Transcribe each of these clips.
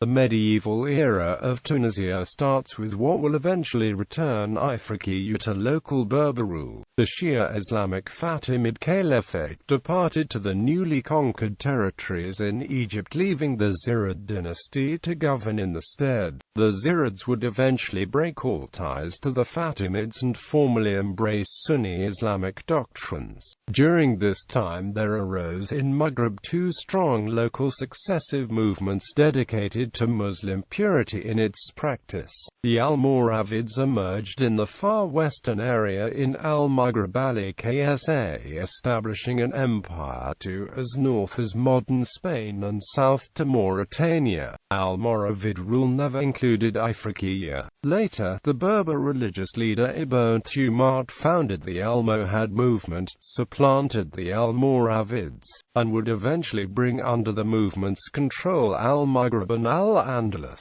The medieval era of Tunisia starts with what will eventually return Ifriqiya to local Berber rule. The Shia Islamic Fatimid Caliphate departed to the newly conquered territories in Egypt, leaving the Zirid dynasty to govern in the stead. The Zirids would eventually break all ties to the Fatimids and formally embrace Sunni Islamic doctrines. During this time there arose in Maghrib two strong local successive movements dedicated to Muslim purity in its practice. The Almoravids emerged in the far western area in Al-Maghrib al-Ksa, establishing an empire to as north as modern Spain and south to Mauritania. Almoravid rule never included Ifriqiya. Later, the Berber religious leader Ibn Tumart founded the Almohad movement, supplanted the Almoravids, and would eventually bring under the movement's control Al-Maghrib and Al-Andalus.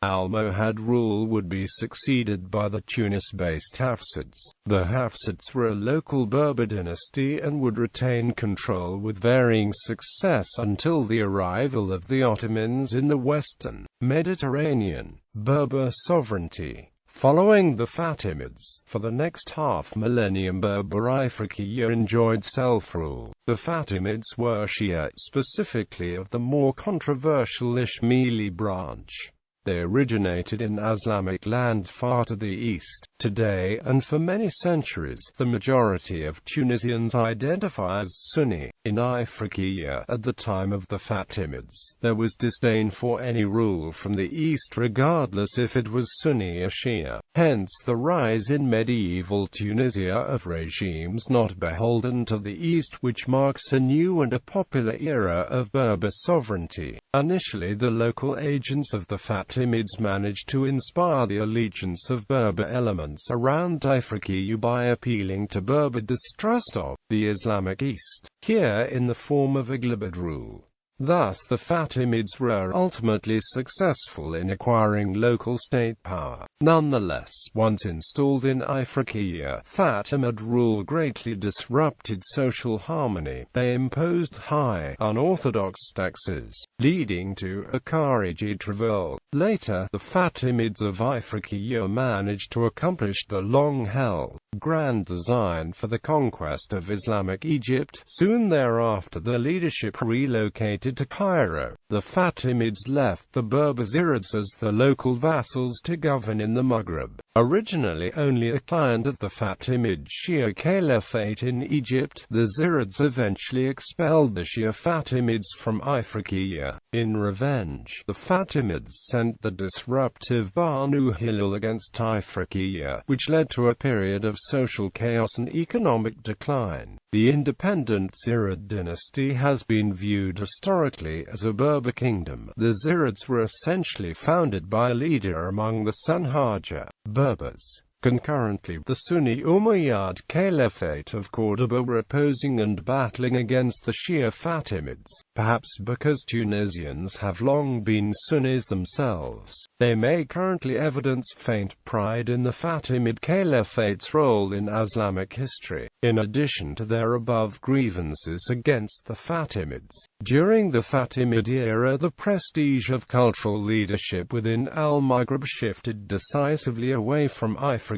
Almohad rule would be succeeded by the Tunis-based Hafsids. The Hafsids were a local Berber dynasty and would retain control with varying success until the arrival of the Ottomans in the western Mediterranean. Berber sovereignty. Following the Fatimids, for the next half-millennium Berber Ifriqiya enjoyed self-rule. The Fatimids were Shia, specifically of the more controversial Ismaili branch. They originated in Islamic lands far to the east. Today, and for many centuries, the majority of Tunisians identify as Sunni. In Ifriqiya, at the time of the Fatimids, there was disdain for any rule from the east regardless if it was Sunni or Shia. Hence the rise in medieval Tunisia of regimes not beholden to the east, which marks a new and a popular era of Berber sovereignty. Initially the local agents of the Fatimids managed to inspire the allegiance of Berber elements around Ifriqiya by appealing to Berber distrust of the Islamic East, here in the form of Aghlabid rule. Thus the Fatimids were ultimately successful in acquiring local state power. Nonetheless, once installed in Ifriqiya, Fatimid rule greatly disrupted social harmony. They imposed high, unorthodox taxes, leading to a Khariji revolt. Later, the Fatimids of Ifriqiya managed to accomplish the long-held, grand design for the conquest of Islamic Egypt. Soon thereafter the leadership relocated to Cairo. The Fatimids left the Berber Zirids as the local vassals to govern in the Maghrib. Originally only a client of the Fatimid Shia Caliphate in Egypt, the Zirids eventually expelled the Shia Fatimids from Ifriqiya. In revenge, the Fatimids sent the disruptive Banu Hilal against Ifriqiya, which led to a period of social chaos and economic decline. The independent Zirid dynasty has been viewed historically as a Berber kingdom. The Zirids were essentially founded by a leader among the Sanhaja, Berbers. Concurrently, the Sunni Umayyad Caliphate of Cordoba were opposing and battling against the Shia Fatimids. Perhaps because Tunisians have long been Sunnis themselves, they may currently evidence faint pride in the Fatimid Caliphate's role in Islamic history, in addition to their above grievances against the Fatimids. During the Fatimid era, the prestige of cultural leadership within Al-Maghrib shifted decisively away from Ifriqiya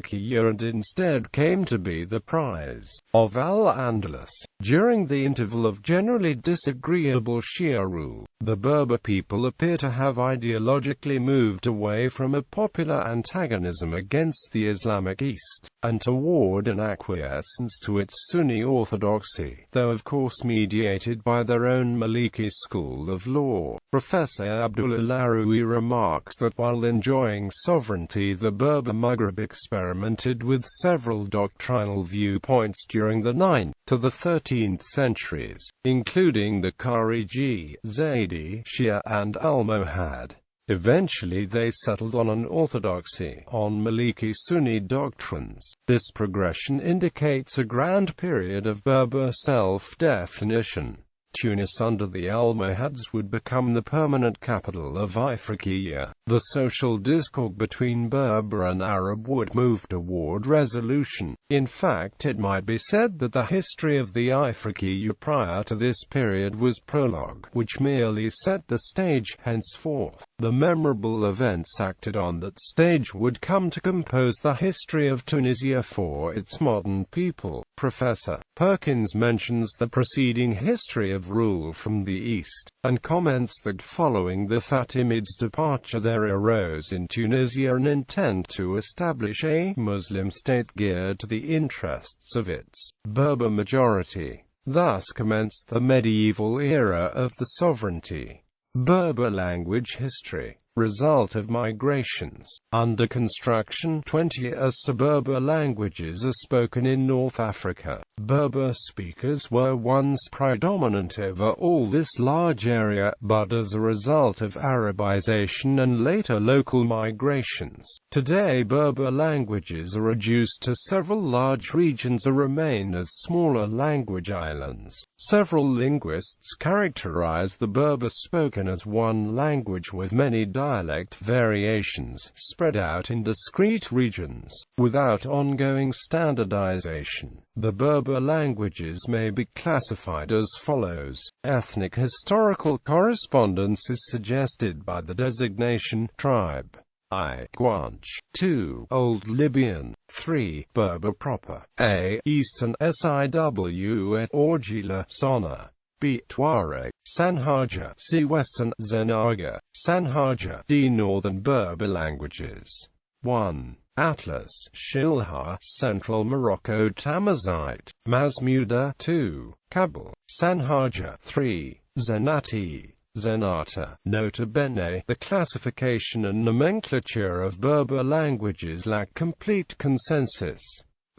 and instead came to be the prize of Al-Andalus. During the interval of generally disagreeable Shia rule, the Berber people appear to have ideologically moved away from a popular antagonism against the Islamic East, and toward an acquiescence to its Sunni orthodoxy, though of course mediated by their own Maliki school of law. Professor Abdullah Laroui remarks that while enjoying sovereignty, the Berber Maghrib experimented with several doctrinal viewpoints during the 9th to the 13th centuries, including the Khariji, Zaydi, Shia and Almohad. Eventually they settled on an orthodoxy on Maliki Sunni doctrines. This progression indicates a grand period of Berber self-definition. Tunis under the Almohads would become the permanent capital of Ifriqiya. The social discord between Berber and Arab would move toward resolution. In fact, it might be said that the history of the Ifriqiya prior to this period was prologue, which merely set the stage. Henceforth, the memorable events acted on that stage would come to compose the history of Tunisia for its modern people. Professor Perkins mentions the preceding history of rule from the East, and comments that following the Fatimids' departure there arose in Tunisia an intent to establish a Muslim state geared to the interests of its Berber majority. Thus commenced the medieval era of the sovereignty. Berber language history. Result of migrations. Under construction. 20 as Berber languages are spoken in North Africa. Berber speakers were once predominant over all this large area, but as a result of Arabization and later local migrations, today Berber languages are reduced to several large regions or remain as smaller language islands. Several linguists characterize the Berber spoken as one language with many dialect variations, spread out in discrete regions, without ongoing standardization. The Berber languages may be classified as follows. Ethnic historical correspondence is suggested by the designation tribe. I. Guanche. 2. Old Libyan. 3. Berber proper. A. Eastern Siw et Orgila Sona. B. Tuareg. Sanhaja. C. Western Zenaga. Sanhaja. D. Northern Berber languages. 1. Atlas, Shilha, Central Morocco Tamazight, Mazmuda. 2. Kabul, Sanhaja. 3. Zenati, Zenata. Nota bene, the classification and nomenclature of Berber languages lack complete consensus.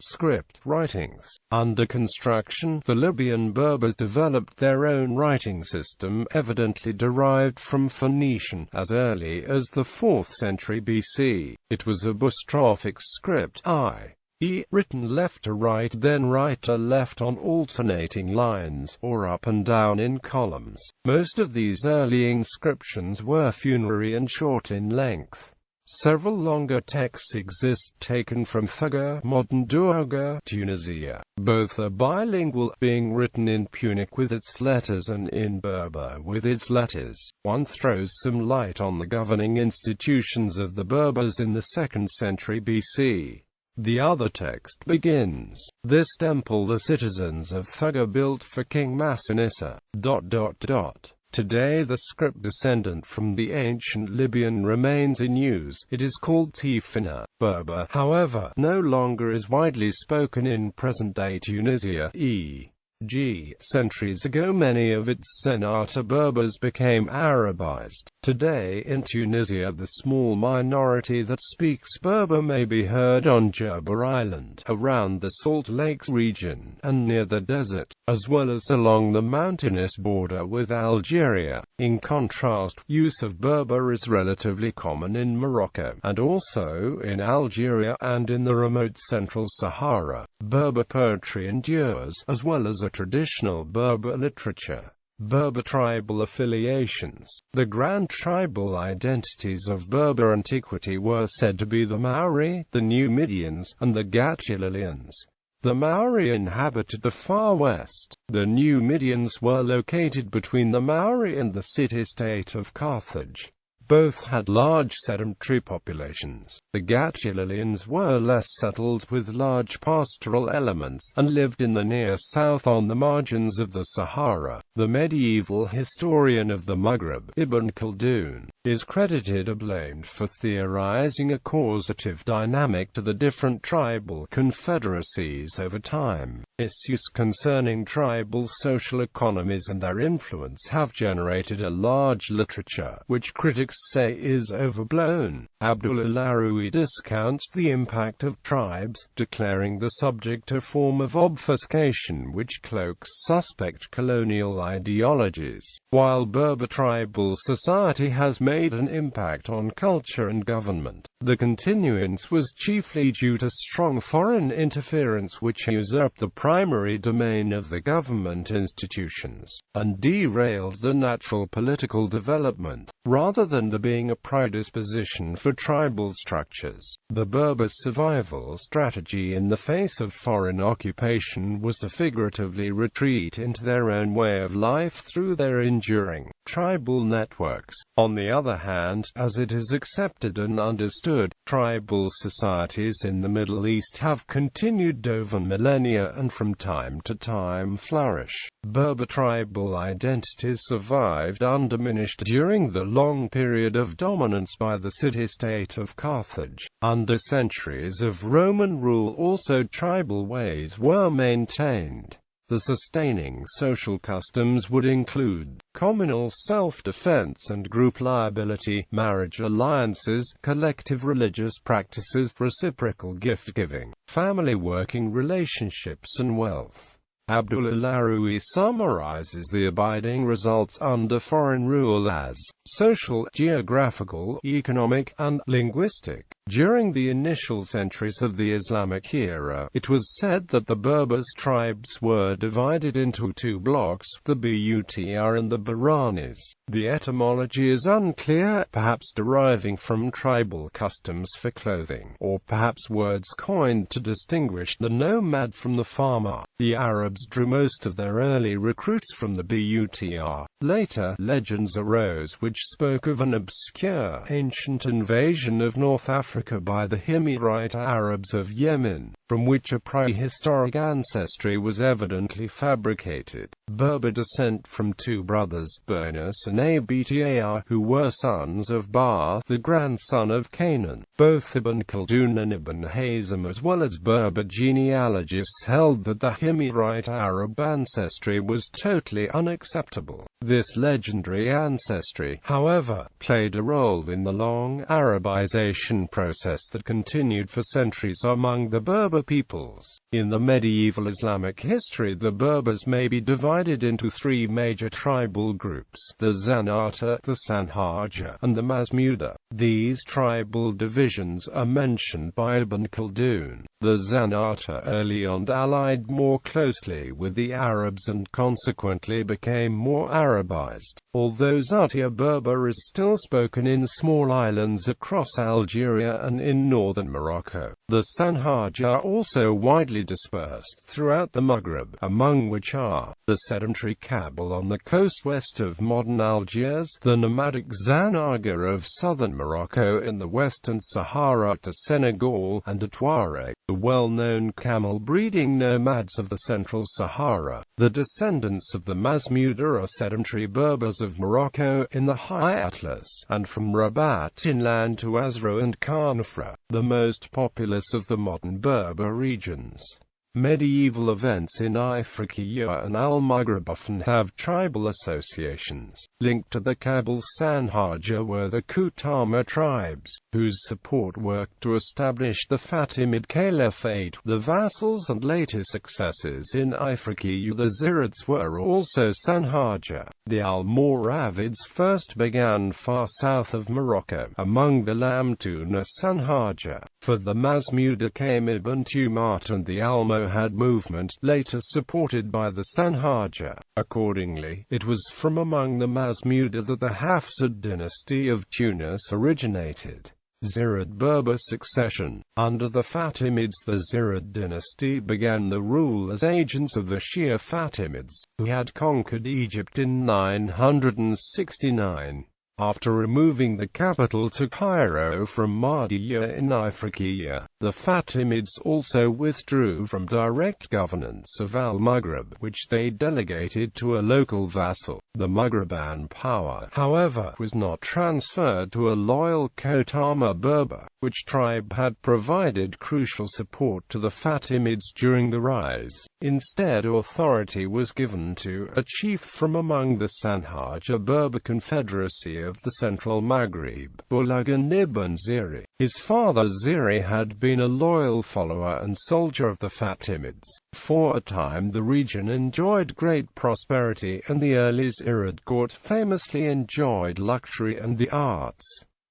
Script writings. Under construction, the Libyan Berbers developed their own writing system, evidently derived from Phoenician, as early as the 4th century BC. It was a boustrophic script, i.e., written left to right, then right to left on alternating lines, or up and down in columns. Most of these early inscriptions were funerary and short in length. Several longer texts exist taken from Thugger, modern Dourga, Tunisia. Both are bilingual, being written in Punic with its letters and in Berber with its letters. One throws some light on the governing institutions of the Berbers in the 2nd century BC. The other text begins, "This temple the citizens of Thugger built for King Massinissa." Today the script descendant from the ancient Libyan remains in use. It is called Tifina. Berber, however, no longer is widely spoken in present-day Tunisia, e.g. centuries ago many of its Zenata Berbers became Arabized. Today in Tunisia the small minority that speaks Berber may be heard on Djerba Island, around the Salt Lakes region, and near the desert, as well as along the mountainous border with Algeria. In contrast, use of Berber is relatively common in Morocco, and also in Algeria and in the remote central Sahara. Berber poetry endures, as well as a traditional Berber literature. Berber tribal affiliations. The grand tribal identities of Berber antiquity were said to be the Maori, the Numidians, and the Gatulilians. The Maori inhabited the far west. The Numidians were located between the Maori and the city-state of Carthage. Both had large sedentary populations. The Gatulilians were less settled with large pastoral elements, and lived in the near south on the margins of the Sahara. The medieval historian of the Maghrib, Ibn Khaldun, is credited or blamed for theorizing a causative dynamic to the different tribal confederacies over time. Issues concerning tribal social economies and their influence have generated a large literature, which critics say is overblown. Abdul al-Arui discounts the impact of tribes, declaring the subject a form of obfuscation which cloaks suspect colonial ideologies. While Berber tribal society has made an impact on culture and government, The continuance was chiefly due to strong foreign interference which usurped the primary domain of the government institutions, and derailed the natural political development, rather than there being a predisposition for tribal structures. The Berbers' survival strategy in the face of foreign occupation was to figuratively retreat into their own way of life through their enduring tribal networks. On the other hand, as it is accepted and understood, tribal societies in the Middle East have continued over millennia and from time to time flourish. Berber tribal identity survived undiminished during the long period of dominance by the city-state of Carthage. Under centuries of Roman rule also tribal ways were maintained. The sustaining social customs would include communal self-defense and group liability, marriage alliances, collective religious practices, reciprocal gift-giving, family working relationships and wealth. Abdul al-Arawi summarizes the abiding results under foreign rule as social, geographical, economic, and linguistic. During the initial centuries of the Islamic era, it was said that the Berbers tribes were divided into two blocks, the Butr and the Bahranis. The etymology is unclear, perhaps deriving from tribal customs for clothing, or perhaps words coined to distinguish the nomad from the farmer. The Arabs drew most of their early recruits from the Butr. Later, legends arose which spoke of an obscure, ancient invasion of North Africa by the Himyarite Arabs of Yemen, from which a prehistoric ancestry was evidently fabricated. Berber descent from two brothers, Bernus and Abtar, who were sons of Bar, the grandson of Canaan. Both Ibn Khaldun and Ibn Hazm as well as Berber genealogists held that the Himyarite Arab ancestry was totally unacceptable. This legendary ancestry, however, played a role in the long Arabization process that continued for centuries among the Berber peoples. In the medieval Islamic history, the Berbers may be divided into three major tribal groups: the Zanata, the Sanhaja, and the Masmuda. These tribal divisions are mentioned by Ibn Khaldun. The Zanata early on allied more closely with the Arabs and consequently became more Arabized. Although Zatia Berber is still spoken in small islands across Algeria and in northern Morocco, the Sanhaja are also widely dispersed throughout the Maghrib, among which are the sedentary Kabyle on the coast west of modern Algiers, the nomadic Zanaga of southern Morocco in the western Sahara to Senegal, and the Tuareg, the well-known camel-breeding nomads of the central Sahara. The descendants of the Masmuda are sedentary Berbers of Morocco in the High Atlas, and from Rabat inland to Azra and Khanafra, the most populous of the modern Berber regions. Medieval events in Ifriqiya and Al-Maghrib often have tribal associations. Linked to the Kabyle Sanhaja were the Kutama tribes, whose support worked to establish the Fatimid Caliphate. The vassals and later successors in Ifriqiya, the Zirids, were also Sanhaja. The Almoravids first began far south of Morocco, among the Lamtuna Sanhaja. For the Masmuda came Ibn Tumat and the Almohad movement, later supported by the Sanhaja. Accordingly, it was from among the Masmuda that the Hafsid dynasty of Tunis originated. Zirid Berber succession. Under the Fatimids, the Zirid dynasty began the rule as agents of the Shia Fatimids, who had conquered Egypt in 969. After removing the capital to Cairo from Mahdiya in Ifriqiya, the Fatimids also withdrew from direct governance of Al-Maghrib, which they delegated to a local vassal. The Maghriban power, however, was not transferred to a loyal Kotama Berber, which tribe had provided crucial support to the Fatimids during the rise. Instead, authority was given to a chief from among the Sanhaja Berber Confederacy of the Central Maghrib, Bulagan ibn Ziri. His father Ziri had been a loyal follower and soldier of the Fatimids. For a time the region enjoyed great prosperity, and the early Zirid court famously enjoyed luxury and the arts.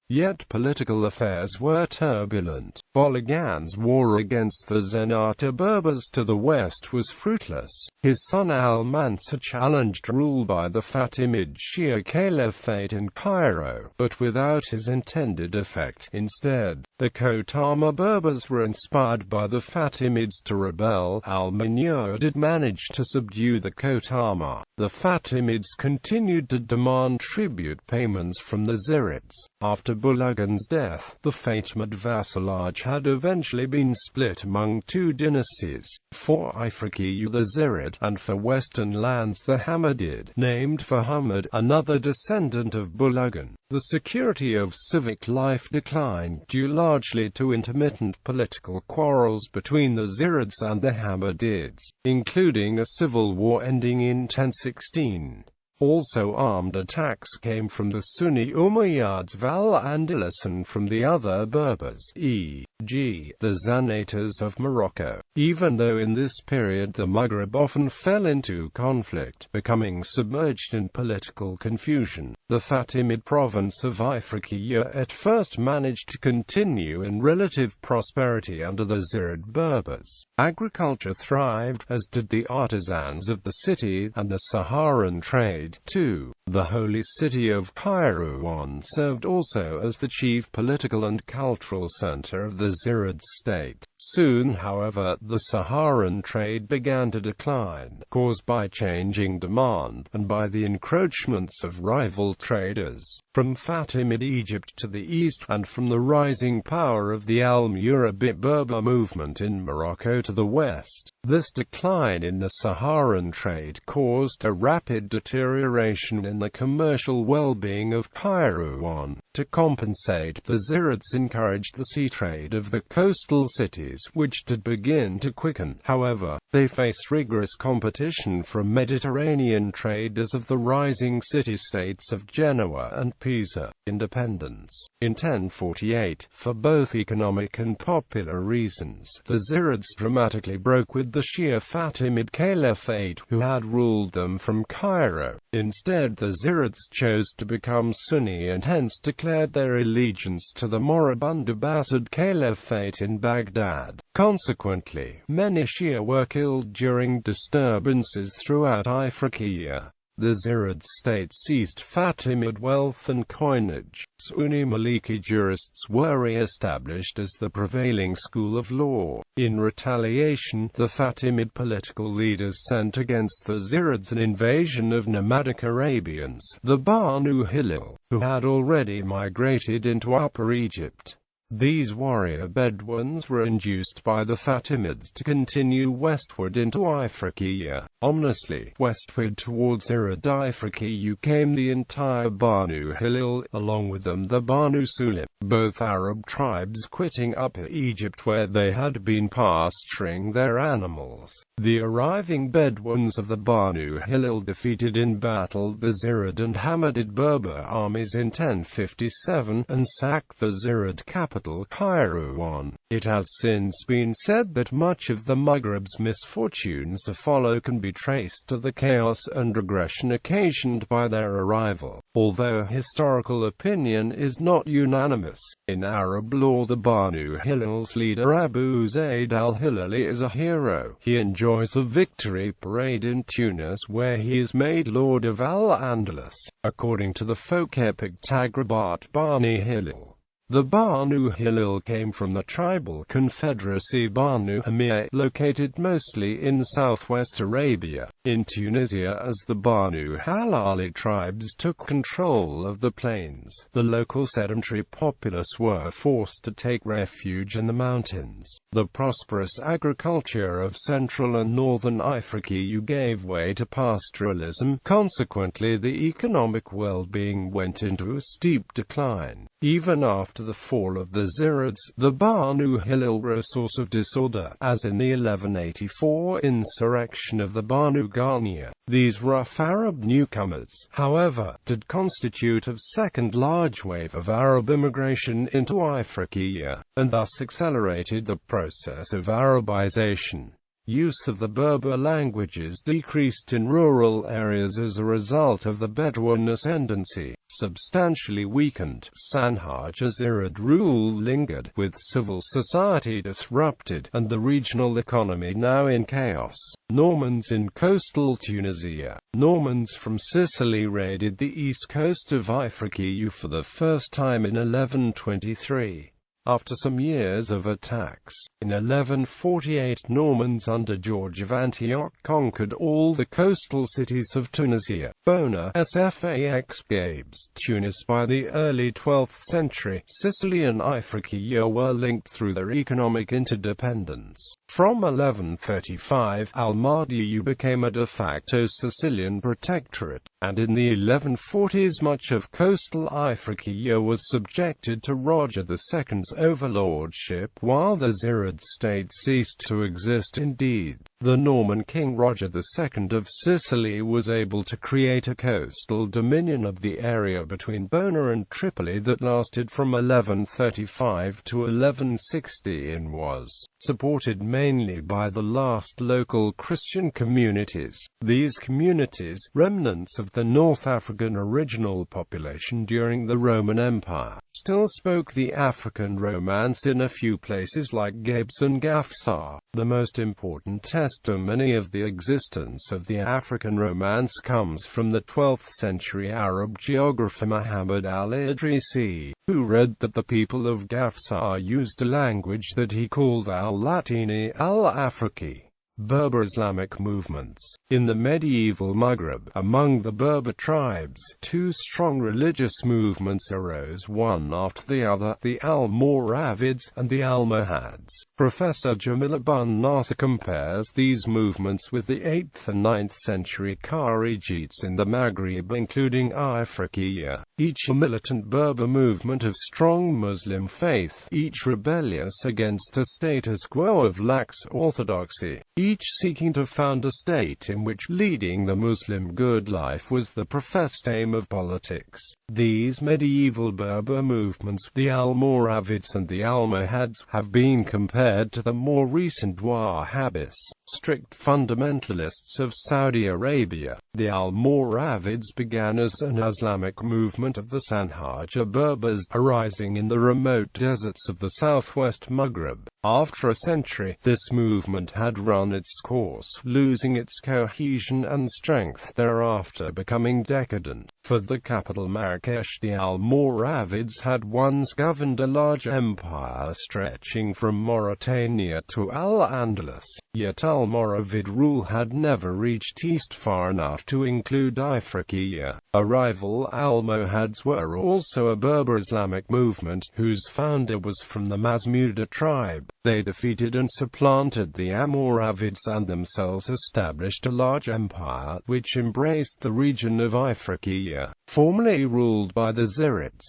Yet political affairs were turbulent. Bolagan's war against the Zenata Berbers to the west was fruitless. His son Al-Mansur challenged rule by the Fatimid Shia Caliphate in Cairo, but without his intended effect. Instead, the Khotama Berbers were inspired by the Fatimids to rebel. Al-Mansur did manage to subdue the Khotama. The Fatimids continued to demand tribute payments from the Zirids. After Bolagan's death, the Fatimid vassalage had eventually been split among two dynasties, for Ifriqiya the Zirid, and for western lands the Hamidid, named for Hamid, another descendant of Bolagan. The security of civic life declined due largely to intermittent political quarrels between the Zirids and the Hamidids, including a civil war ending in 1016. Also armed attacks came from the Sunni Umayyads Al-Andalus and from the other Berbers, e.g., the Zanatas of Morocco, even though in this period the Maghrib often fell into conflict, becoming submerged in political confusion. The Fatimid province of Ifriqiya at first managed to continue in relative prosperity under the Zirid Berbers. Agriculture thrived, as did the artisans of the city, and the Saharan trade, too. The holy city of Kairouan served also as the chief political and cultural center of the Zirid state. Soon, however, the Saharan trade began to decline, caused by changing demand, and by the encroachments of rival traders from Fatimid Egypt to the east, and from the rising power of the Almoravid Berber movement in Morocco to the west. This decline in the Saharan trade caused a rapid deterioration in the commercial well-being of Kairouan. To compensate, the Zirids encouraged the sea trade of the coastal cities, which did begin to quicken. However, they faced rigorous competition from Mediterranean traders of the rising city-states of Genoa and Pisa. Independence. In 1048, for both economic and popular reasons, the Zirids dramatically broke with the Shia Fatimid Caliphate, who had ruled them from Cairo. Instead, the Zirids chose to become Sunni and hence declared their allegiance to the moribund Abbasid Caliphate in Baghdad. Consequently, many Shia were killed during disturbances throughout Ifriqiya. The Zirid state seized Fatimid wealth and coinage. Sunni Maliki jurists were re-established as the prevailing school of law. In retaliation, the Fatimid political leaders sent against the Zirids an invasion of nomadic Arabians, the Banu Hilal, who had already migrated into Upper Egypt. These warrior Bedouins were induced by the Fatimids to continue westward into Ifriqiya. Ominously, westward towards Zirid Ifriqiya came the entire Banu Hilal, along with them the Banu Sulim, both Arab tribes quitting Upper Egypt where they had been pasturing their animals. The arriving Bedouins of the Banu Hilal defeated in battle the Zirid and Hamidid Berber armies in 1057, and sacked the Zirid capital Kairouan. It has since been said that much of the Maghrib's misfortunes to follow can be traced to the chaos and aggression occasioned by their arrival, although historical opinion is not unanimous. In Arab lore, the Banu Hilal's leader Abu Zaid Al-Hilli is a hero. He enjoys a victory parade in Tunis where he is made Lord of Al-Andalus, according to the folk epic Tagrabat Bani Hilal. The Banu Hilal came from the tribal confederacy Banu Hamir, located mostly in southwest Arabia. In Tunisia, as the Banu Halali tribes took control of the plains, the local sedentary populace were forced to take refuge in the mountains. The prosperous agriculture of central and northern Ifriqiya gave way to pastoralism. Consequently, the economic well-being went into a steep decline. Even after the fall of the Zirids, the Banu Hilal were a source of disorder, as in the 1184 insurrection of the Banu Ghania. These rough Arab newcomers, however, did constitute a second large wave of Arab immigration into Ifriqiya, and thus accelerated the process of Arabization. Use of the Berber languages decreased in rural areas as a result of the Bedouin ascendancy, substantially weakened. Sanhaja Zirid rule lingered, with civil society disrupted, and the regional economy now in chaos. Normans in coastal Tunisia. Normans from Sicily raided the east coast of Ifriqiya for the first time in 1123. After some years of attacks, in 1148 Normans under George of Antioch conquered all the coastal cities of Tunisia, Bona, Sfax, Gabes, Tunis. By the early 12th century, Sicily and Ifriqiya were linked through their economic interdependence. From 1135, Almoravids became a de facto Sicilian protectorate, and in the 1140s much of coastal Ifriqiya was subjected to Roger II's overlordship, while the Zirid state ceased to exist. Indeed, the Norman king Roger II of Sicily was able to create a coastal dominion of the area between Bona and Tripoli that lasted from 1135 to 1160 and was supported mainly by the last local Christian communities. These communities, remnants of the North African original population during the Roman Empire, still spoke the African Romance in a few places like Gabes and Gafsa. The most important testimony of the existence of the African Romance comes from the 12th century Arab geographer Muhammad al-Idrisi, who read that the people of Gafsa used a language that he called al-Latini al-Afriqi. Berber Islamic movements. In the medieval Maghrib, among the Berber tribes, two strong religious movements arose one after the other, the Almoravids and the Almohads. Professor Jamil Ibn Nasser compares these movements with the 8th and 9th century Kharijites in the Maghrib, including Ifriqiya, each a militant Berber movement of strong Muslim faith, each rebellious against a status quo of lax orthodoxy, each seeking to found a state in which leading the Muslim good life was the professed aim of politics. These medieval Berber movements, the Almoravids and the Almohads, have been compared to the more recent Wahhabis, strict fundamentalists of Saudi Arabia. The Almoravids began as an Islamic movement of the Sanhaja Berbers, arising in the remote deserts of the southwest Maghrib. After a century, this movement had run its course, losing its cohesion and strength, thereafter becoming decadent. For the capital Marrakesh, the Almoravids had once governed a large empire stretching from Mauritania to Al-Andalus, yet Almoravid rule had never reached east far enough to include Ifriqiya. A rival Almohads were also a Berber Islamic movement, whose founder was from the Masmuda tribe. They defeated and supplanted the Almoravids and themselves established a large empire, which embraced the region of Ifriqiya, formerly ruled by the Zirids.